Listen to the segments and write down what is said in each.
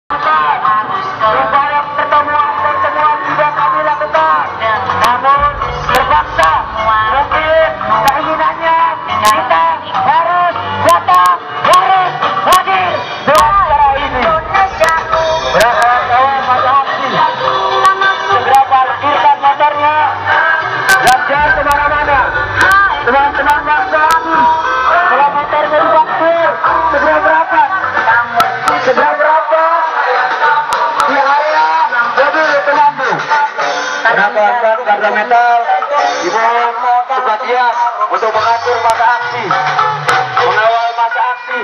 Upaya pertemuan juga kami lakukan, namun terpaksa mungkin keinginannya kita harus datang, harus hadir dengan cara ini. Berharap kawan masa aksi segera parkirkan motornya dan jangan kemana-mana. Teman-teman masa aksi, kalau motornya diparkir segera berapat, segera berapat di area mobil pemandu. Menambahkan garda metal dimohon sebagian untuk mengatur masa aksi, mengawal masa aksi.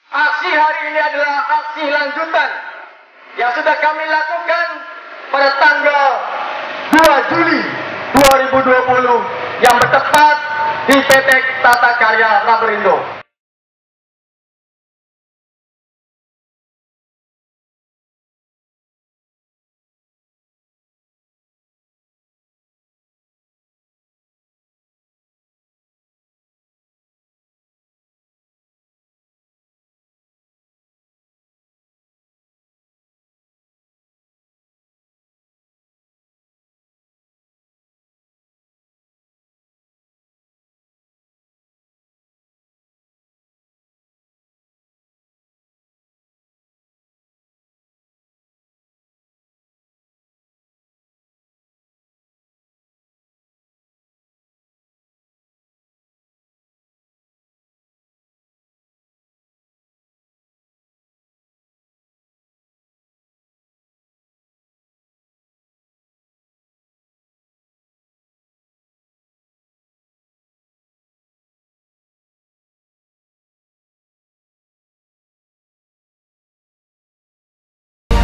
Aksi hari ini adalah aksi lanjutan yang sudah kami lakukan pada tanggal 2 Juli 2020 yang bertepat di PT Tata Karya Laberindo.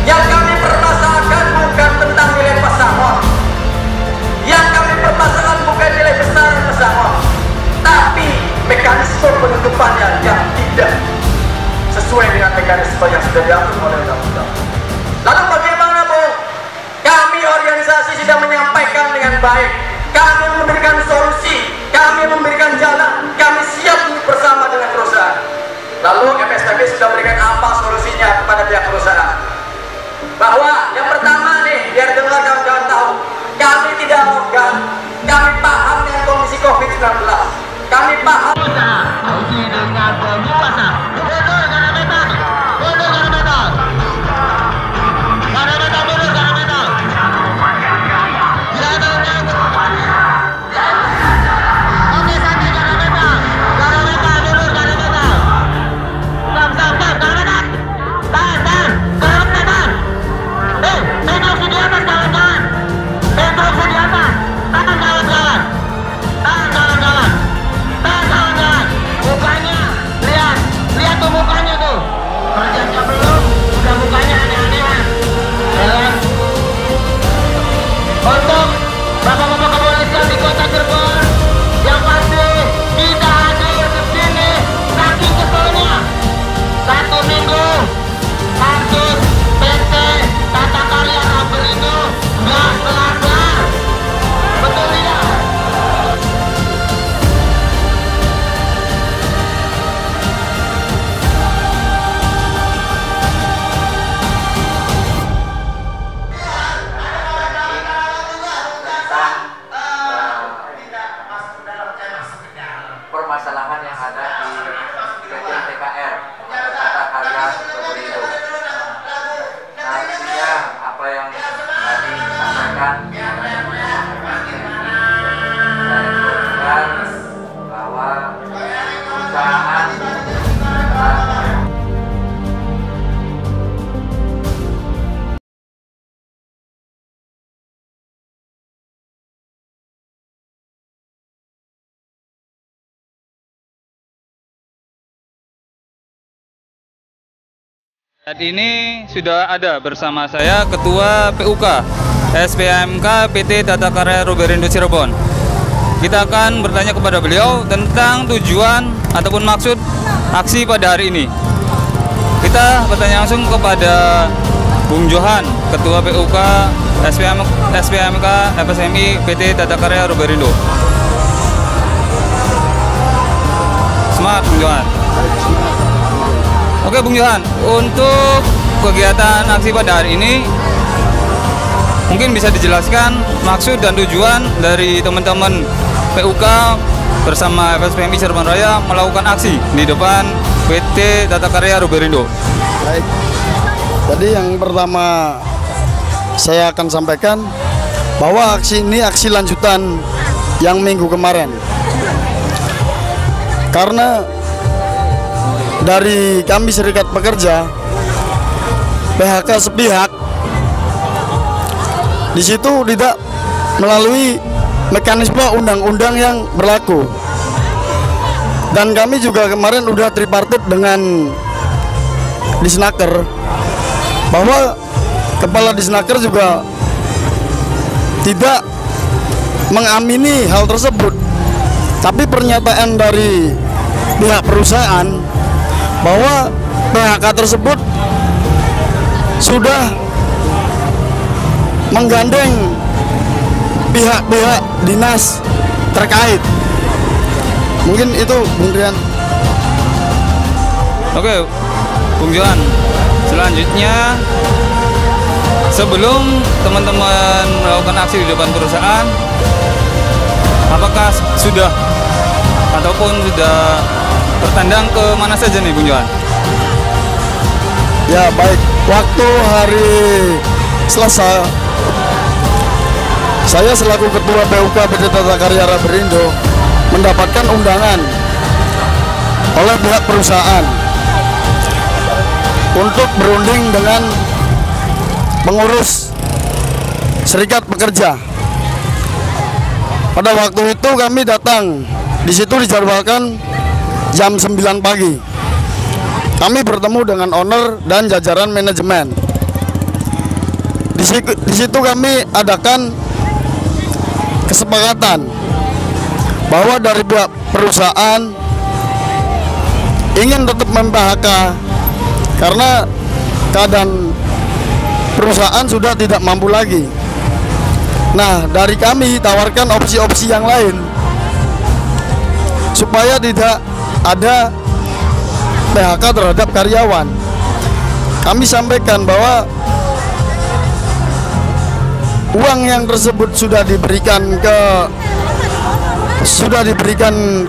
Yang kami permasalahkan bukan tentang nilai pesangon. Yang kami permasalahkan bukan nilai besar pesangon, tapi mekanisme penutupannya yang tidak sesuai dengan mekanisme yang sudah diatur oleh undang-undang. Lalu bagaimana, Bu? Kami organisasi sudah menyampaikan dengan baik. Kami memberikan solusi, kami memberikan jalan, kami siap bersama dengan perusahaan. Lalu MSPB sudah memberikan apa solusinya kepada pihak perusahaan? Bahwa yang pertama nih, biar dengar kawan-kawan tahu, kami tidak arogan, kami paham dengan kondisi COVID-19, kami paham Dengan penguasa. Stop. Saat ini sudah ada bersama saya Ketua PUK SPMK PT Tata Karya Roberindo Cirebon. Kita akan bertanya kepada beliau tentang tujuan ataupun maksud aksi pada hari ini. Kita bertanya langsung kepada Bung Johan, Ketua PUK SPMK FSMI PT Tata Karya Roberindo. Semangat Bung Johan. Oke Bung Johan, untuk kegiatan aksi pada hari ini mungkin bisa dijelaskan maksud dan tujuan dari teman-teman PUK bersama FSPMI Cirebon Raya melakukan aksi di depan PT Tata Karya Roberindo. Baik, jadi yang pertama saya akan sampaikan bahwa aksi ini aksi lanjutan yang minggu kemarin. Karena dari kami serikat pekerja PHK sepihak di situ tidak melalui mekanisme undang-undang yang berlaku, dan kami juga kemarin udah tripartit dengan Disnaker bahwa kepala Disnaker juga tidak mengamini hal tersebut, tapi pernyataan dari pihak perusahaan bahwa PHK tersebut sudah menggandeng pihak-pihak dinas terkait. Mungkin itu Bung Rian. Oke Bung Johan, selanjutnya sebelum teman-teman melakukan aksi di depan perusahaan, apakah sudah ataupun sudah bertandang ke mana saja nih Bung Johan? Ya baik, waktu hari Selasa saya selaku Ketua PUK PT Tata Karya Roberindo mendapatkan undangan oleh pihak perusahaan untuk berunding dengan pengurus serikat pekerja. Pada waktu itu kami datang, di situ dijadwalkan jam 9 pagi. Kami bertemu dengan owner dan jajaran manajemen. Di situ kami adakan kesepakatan bahwa dari pihak perusahaan ingin tetap mem-PHK karena keadaan perusahaan sudah tidak mampu lagi. Nah, dari kami tawarkan opsi-opsi yang lain supaya tidak ada PHK terhadap karyawan. Kami sampaikan bahwa uang yang tersebut sudah diberikan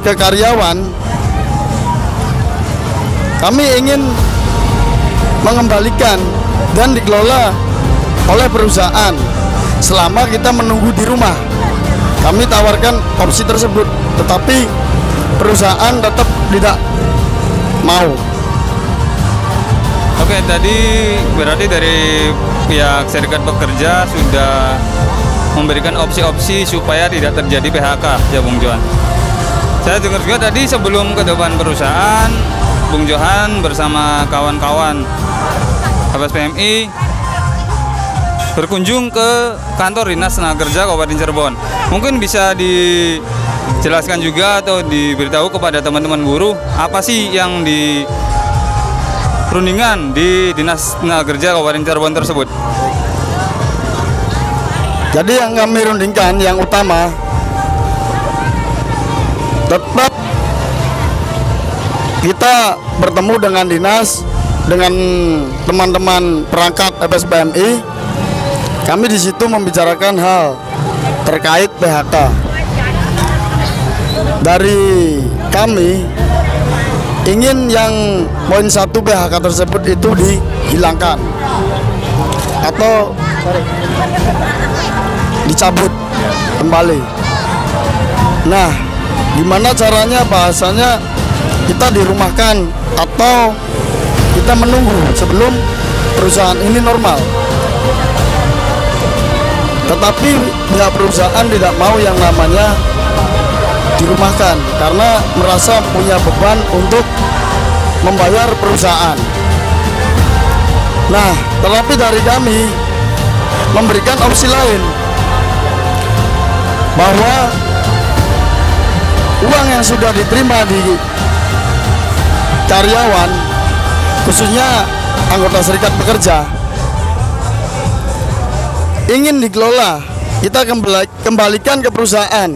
ke karyawan. Kami ingin mengembalikan dan dikelola oleh perusahaan selama kita menunggu di rumah. Kami tawarkan opsi tersebut, tetapi perusahaan tetap tidak mau. Oke, tadi berarti dari pihak serikat pekerja sudah memberikan opsi-opsi supaya tidak terjadi PHK ya Bung Johan. Saya dengar juga tadi sebelum ke depan perusahaan, Bung Johan bersama kawan-kawan FSPMI berkunjung ke kantor Dinas Tenaga Kerja Kabupaten Cirebon. Mungkin bisa dijelaskan juga atau diberitahu kepada teman-teman buruh apa sih yang di perundingan di Dinas Tenaga Kerja Kabupaten Cirebon tersebut. Jadi yang kami rundingkan yang utama tetap kita bertemu dengan dinas, dengan teman-teman perangkat FSPMI. Kami di situ membicarakan hal terkait PHK. Dari kami ingin yang poin 1 PHK tersebut itu dihilangkan atau dicabut kembali. Nah, gimana caranya? Bahasanya kita dirumahkan atau kita menunggu sebelum perusahaan ini normal. Tetapi pihak perusahaan tidak mau yang namanya dirumahkan karena merasa punya beban untuk membayar perusahaan. Nah, tetapi dari kami memberikan opsi lain, bahwa uang yang sudah diterima di karyawan, khususnya anggota serikat pekerja, ingin dikelola, kita kembalikan ke perusahaan.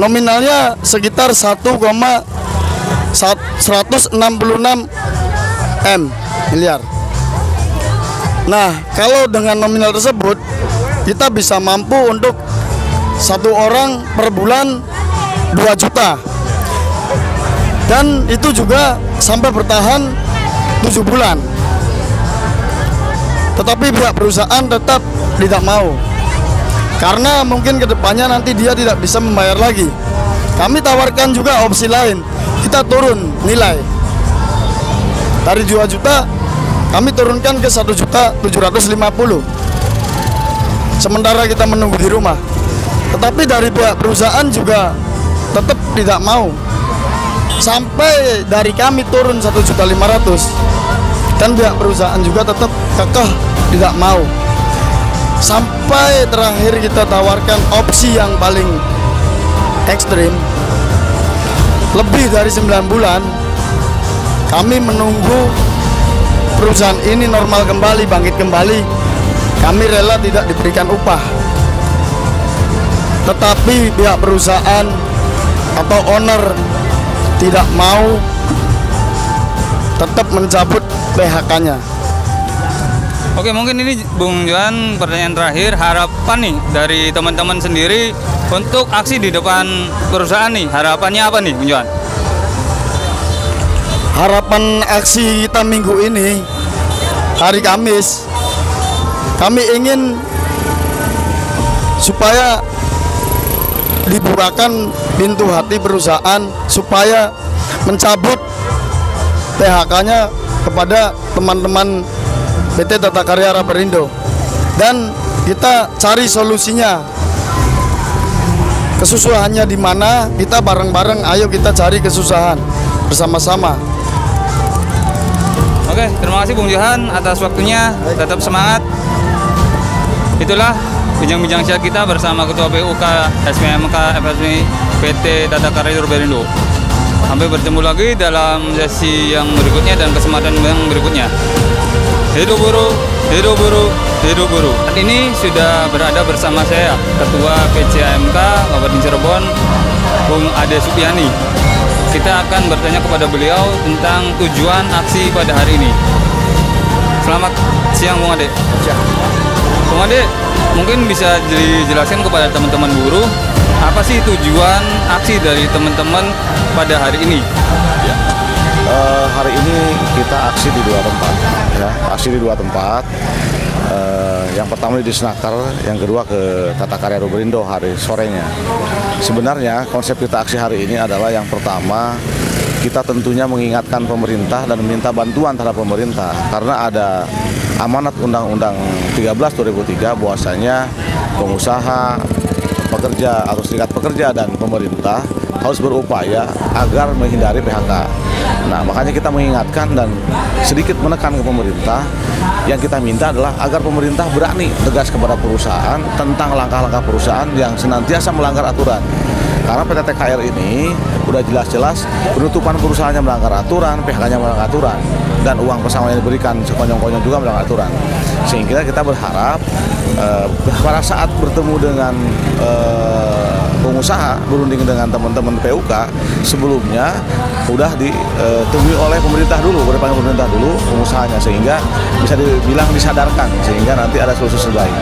Nominalnya sekitar 1,166 miliar. Nah, kalau dengan nominal tersebut kita bisa mampu untuk satu orang per bulan 2 juta, dan itu juga sampai bertahan 7 bulan. Tetapi pihak perusahaan tetap tidak mau, karena mungkin kedepannya nanti dia tidak bisa membayar lagi. Kami tawarkan juga opsi lain, kita turun nilai dari 2 juta, kami turunkan ke 1.750.000. Sementara kita menunggu di rumah. Tetapi dari pihak perusahaan juga tetap tidak mau, sampai dari kami turun 1.500.000, dan pihak perusahaan juga tetap kekeh tidak mau. Sampai terakhir kita tawarkan opsi yang paling ekstrim, lebih dari 9 bulan kami menunggu perusahaan ini normal kembali, bangkit kembali. Kami rela tidak diberikan upah, tetapi pihak perusahaan atau owner tidak mau, tetap mencabut PHK-nya. Oke, mungkin ini Bung Johan, pertanyaan terakhir, harapan nih dari teman-teman sendiri untuk aksi di depan perusahaan nih, harapannya apa nih Bung Johan? Harapan aksi kita minggu ini, hari Kamis, kami ingin supaya dibukakan pintu hati perusahaan supaya mencabut PHK-nya kepada teman-teman PT Tata Karya Ruberindo, dan kita cari solusinya. Kesusahannya di mana, kita bareng-bareng, ayo kita cari kesusahan bersama-sama. Oke, terima kasih Bung Johan atas waktunya. Tetap semangat. Itulah bincang-bincang siang kita bersama Ketua PUK SPMK FSMI PT Tata Karya Ruberindo. Sampai bertemu lagi dalam sesi yang berikutnya dan kesempatan yang berikutnya. Hidup buruh, hidup buruh, hidup buruh. Saat ini sudah berada bersama saya, Ketua PCAMK Kabupaten Cirebon, Bung Ade Supiani. Kita akan bertanya kepada beliau tentang tujuan aksi pada hari ini. Selamat siang Bung Ade. Bung Ade, mungkin bisa dijelaskan kepada teman-teman buruh, apa sih tujuan aksi dari teman-teman pada hari ini? Ya. Hari ini kita aksi di 2 tempat, ya. Aksi di 2 tempat. Yang pertama di Snaker, yang kedua ke Tata Karya Ruberindo hari sorenya. Sebenarnya konsep kita aksi hari ini adalah yang pertama, kita tentunya mengingatkan pemerintah dan meminta bantuan terhadap pemerintah, karena ada amanat Undang-Undang 13 2003 bahwasanya pengusaha, pekerja atau serikat pekerja dan pemerintah harus berupaya agar menghindari PHK. Nah, makanya kita mengingatkan dan sedikit menekan ke pemerintah. Yang kita minta adalah agar pemerintah berani tegas kepada perusahaan tentang langkah-langkah perusahaan yang senantiasa melanggar aturan. Karena PT TKR ini udah jelas-jelas penutupan perusahaannya melanggar aturan, PHK-nya melanggar aturan, dan uang pesangon yang diberikan sekonyong-konyong juga melanggar aturan. Sehingga kita berharap pada saat bertemu dengan pengusaha, berunding dengan teman-teman PUK, sebelumnya udah ditemui oleh pemerintah dulu, berpanggil pemerintah dulu pengusahanya, sehingga bisa dibilang disadarkan, sehingga nanti ada solusi terbaik.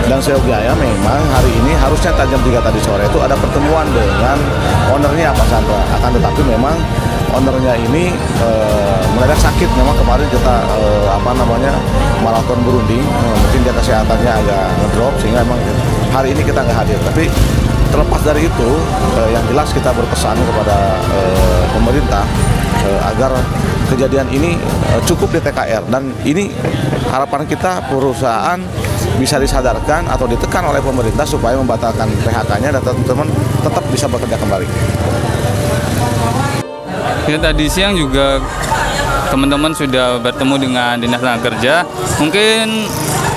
Dan seyogyanya memang hari ini harusnya jam 3 tadi sore itu ada pertemuan dengan ownernya Pak Sandra, akan tetapi memang ownernya ini mendadak sakit. Memang kemarin kita maraton berunding, mungkin dia kesehatannya agak ngedrop, sehingga memang hari ini kita nggak hadir. Tapi terlepas dari itu, yang jelas kita berpesan kepada pemerintah agar kejadian ini cukup di TKR, dan ini harapan kita perusahaan bisa disadarkan atau ditekan oleh pemerintah supaya membatalkan PHK-nya dan teman-teman tetap bisa bekerja kembali. Ya, tadi siang juga teman-teman sudah bertemu dengan Dinas Tenaga Kerja. Mungkin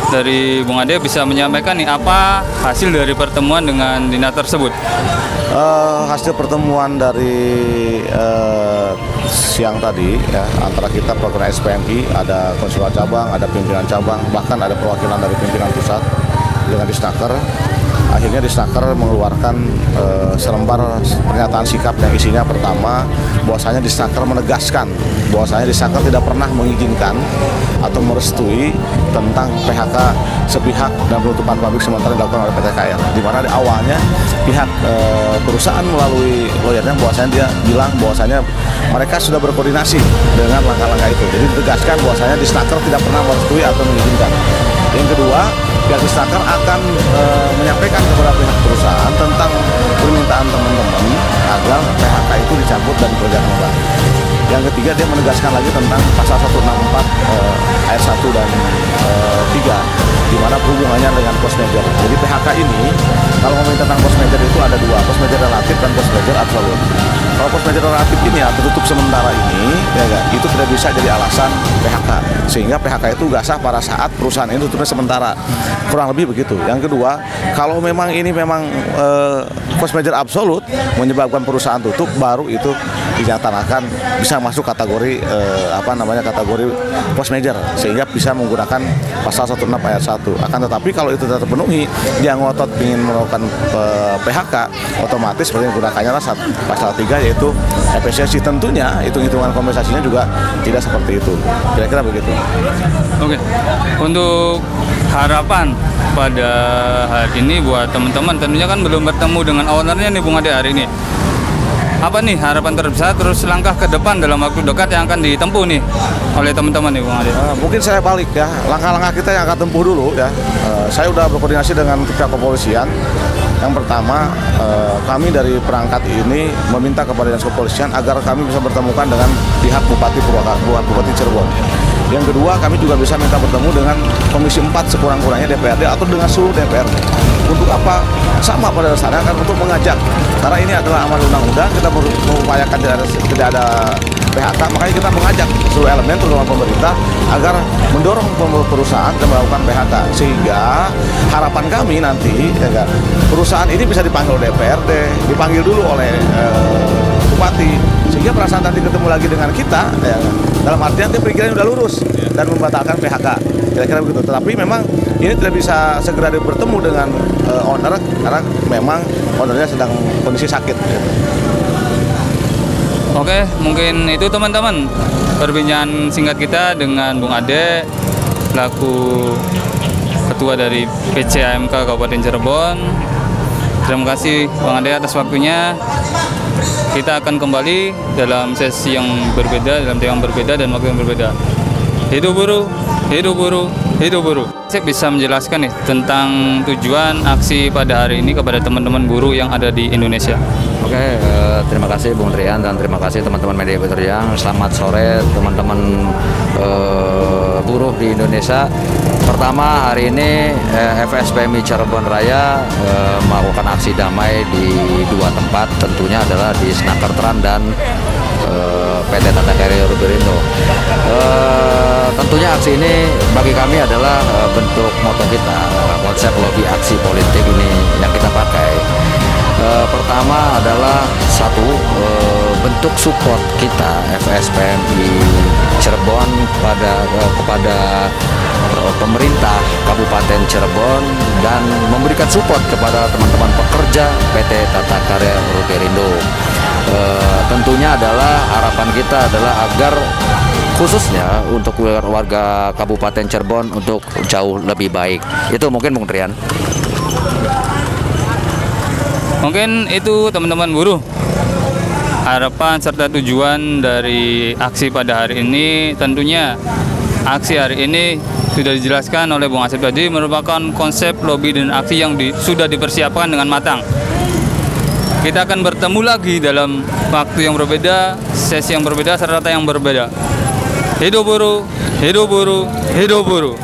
dari Bung Ade bisa menyampaikan nih apa hasil dari pertemuan dengan dinas tersebut. Hasil pertemuan dari siang tadi ya, antara kita program SPMI, ada konsulat cabang, ada pimpinan cabang, bahkan ada perwakilan dari pimpinan pusat dengan Disnaker. Akhirnya Disnaker mengeluarkan selembar pernyataan sikap yang isinya pertama, bahwasanya Disnaker menegaskan bahwasanya Disnaker tidak pernah mengizinkan atau merestui tentang PHK sepihak dan penutupan pabrik sementara dilakukan oleh PT KAIR. Di mana di awalnya pihak perusahaan melalui lawyernya bahwasanya dia bilang bahwasanya mereka sudah berkoordinasi dengan langkah-langkah itu. Jadi ditegaskan bahwasanya Disnaker tidak pernah merestui atau mengizinkan. Yang kedua, pihak Disnaker akan menyampaikan kepada pihak perusahaan tentang permintaan teman-teman agar PHK itu dicabut dan dikerjakan kembali. Yang ketiga, dia menegaskan lagi tentang pasal 164 ayat 1 dan 3, di mana hubungannya dengan post major. Jadi PHK ini, kalau ngomongin tentang post major itu ada dua, post major relatif dan post major absolut. Kalau post major relatif ini atau tutup sementara ini, ya kan, itu tidak bisa jadi alasan PHK, sehingga PHK itu gak sah pada saat perusahaan ini tutupnya sementara. Kurang lebih begitu. Yang kedua, kalau memang ini memang post major absolut menyebabkan perusahaan tutup, baru itu dinyatakan bisa masuk kategori kategori post major, sehingga bisa menggunakan pasal 16 ayat 1. Akan tetapi kalau itu tidak terpenuhi, dia ngotot ingin melakukan PHK, otomatis seperti menggunakannya pasal 3 yaitu efisiensi. Tentunya hitung-hitungan kompensasinya juga tidak seperti itu. Kira-kira begitu. Oke. Untuk harapan pada hari ini buat teman-teman, tentunya kan belum bertemu dengan ownernya nih Bung Ade hari ini. Apa nih harapan terbesar terus langkah ke depan dalam waktu dekat yang akan ditempuh nih oleh teman-teman nih Bung Ade? Mungkin saya balik ya, langkah-langkah kita yang akan tempuh dulu ya. Saya sudah berkoordinasi dengan pihak kepolisian. Yang pertama, kami dari perangkat ini meminta kepada Dinas Kepolisian agar kami bisa bertemukan dengan pihak Bupati Bupati Cirebon. Yang kedua, kami juga bisa minta bertemu dengan Komisi 4 sekurang-kurangnya DPRD atau dengan seluruh DPRD. Untuk apa? Sama pada dasarnya kan untuk mengajak. Karena ini adalah amanat undang-undang, kita mengupayakan tidak ada PHK, makanya kita mengajak seluruh elemen terutama pemerintah agar mendorong perusahaan dan melakukan PHK, sehingga harapan kami nanti ya kan, perusahaan ini bisa dipanggil oleh DPRD, dipanggil dulu oleh Bupati, sehingga perasaan nanti ketemu lagi dengan kita ya kan, dalam artian dia pikirannya udah lurus dan membatalkan PHK, kira-kira begitu. Tetapi memang ini tidak bisa segera bertemu dengan owner karena memang ownernya sedang kondisi sakit gitu. Oke, mungkin itu teman-teman perbincangan singkat kita dengan Bung Ade, selaku Ketua dari PCAMK Kabupaten Cirebon. Terima kasih Bung Ade atas waktunya. Kita akan kembali dalam sesi yang berbeda, dalam tema yang berbeda dan waktu yang berbeda. Hidup buruh, hidup buruh, hidup buruh. Saya bisa menjelaskan nih tentang tujuan aksi pada hari ini kepada teman-teman buruh yang ada di Indonesia. Oke, terima kasih Bung Trian dan terima kasih teman-teman media berteriang. Selamat sore teman-teman buruh di Indonesia. Pertama, hari ini FSPMI Cirebon Raya melakukan aksi damai di dua tempat, tentunya adalah di Snakertran dan PT Tata Karya Ruberindo. Tentunya aksi ini bagi kami adalah bentuk moto kita, konsep lobby aksi politik ini yang kita pakai. Pertama adalah satu, bentuk support kita FSPMI Cirebon kepada pemerintah Kabupaten Cirebon dan memberikan support kepada teman-teman pekerja PT Tata Karya Ruberindo. Tentunya adalah harapan kita adalah agar khususnya untuk warga Kabupaten Cirebon untuk jauh lebih baik. Itu mungkin Bung Trian. Mungkin itu teman-teman buruh, harapan serta tujuan dari aksi pada hari ini. Tentunya aksi hari ini sudah dijelaskan oleh Bung Asep tadi, merupakan konsep lobby dan aksi yang sudah dipersiapkan dengan matang. Kita akan bertemu lagi dalam waktu yang berbeda, sesi yang berbeda, serta yang berbeda. Hidup buruh, hidup buruh, hidup buruh.